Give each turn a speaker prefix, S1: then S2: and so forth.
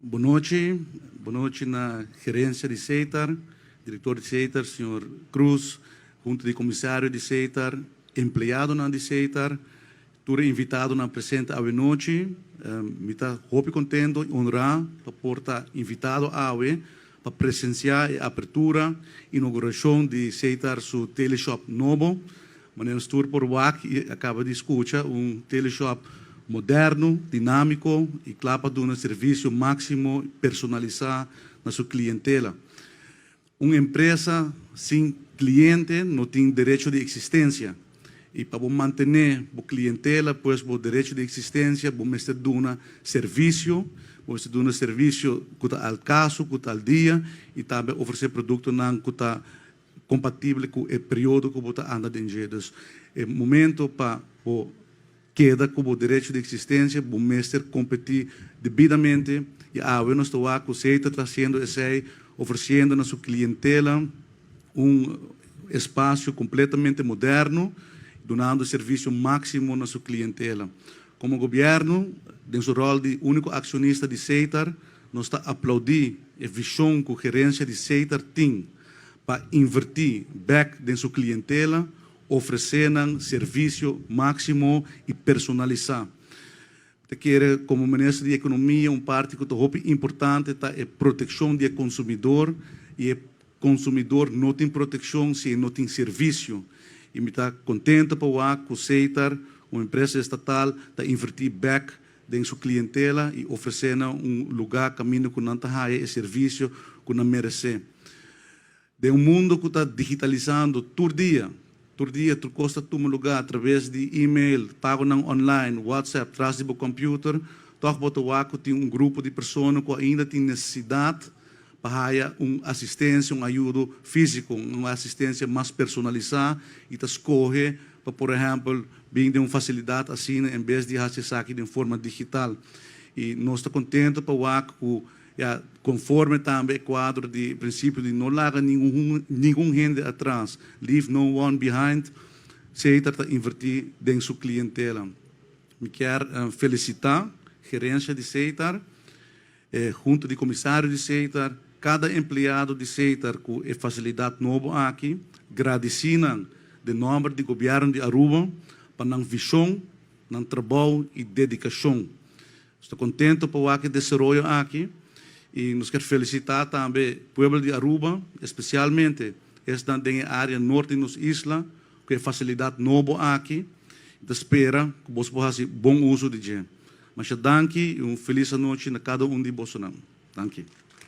S1: Boa noite na gerência de CEITAR, diretor de CEITAR, senhor Cruz, junto de comissário de CEITAR, empregado na de CEITAR, tudo invitado na presente à noite. Me está muito contente e honrado por estar invitado a para presenciar a abertura e inauguração de CEITAR seu teleshop novo. Mas tour por WAC acaba de escutar teleshop moderno, dinâmico e claro de um serviço máximo personalizado na sua clientela. Uma empresa sem cliente não tem direito de existência. E para manter a clientela, pois o direito de existência, vamos ter um serviço, que está ao caso, que está ao dia, e também oferecer produtos que está compatível com o período que você anda dentro. É momento para queda com o direito de existência, o mestre competir devidamente, e nós estamos com o CEITAR trazendo oferecendo na sua clientela espaço completamente moderno, dando serviço máximo na sua clientela. Como governo, em seu rol de único acionista de CEITAR, nós estamos aplaudir a visão que a gerência de CEITAR tem para invertir back em sua clientela, oferecendo serviço máximo e personalizado. Como ministro de Economia, parte que é importante é a proteção do consumidor, e o consumidor não tem proteção se não tem serviço. E me está contente para que o CEITAR, uma empresa estatal, está invertir back em sua clientela e oferecendo lugar, caminho que não está e serviço que não merece. De mundo que está digitalizando todo dia, tu custa um lugar através de e-mail, pago online, WhatsApp, traz do computer, que tem grupo de pessoas que ainda tem necessidade para assistência, ajuda física, uma assistência mais personalizada, e escolhe para, por exemplo, vir de uma facilidade assim, em vez de acessar aqui de forma digital. E nós estamos contentes para que conforme também o quadro de princípio de não largar nenhum gente atrás, leave no one behind, CEITAR está invertir em sua clientela. Me quero felicitar a gerência de CEITAR, junto de comissário de CEITAR, cada empregado de CEITAR com a facilidade nova aqui, agradecendo de nome do governo de Aruba para a visão, trabalho e dedicação. Estou contente por que desenvolver aqui. E nos quero felicitar também o povo de Aruba, especialmente esta na área norte das islas, que é facilidade nova aqui. Espero que você possa fazer bom uso de dia. Mas danke e feliz noite a cada de vocês. Danke.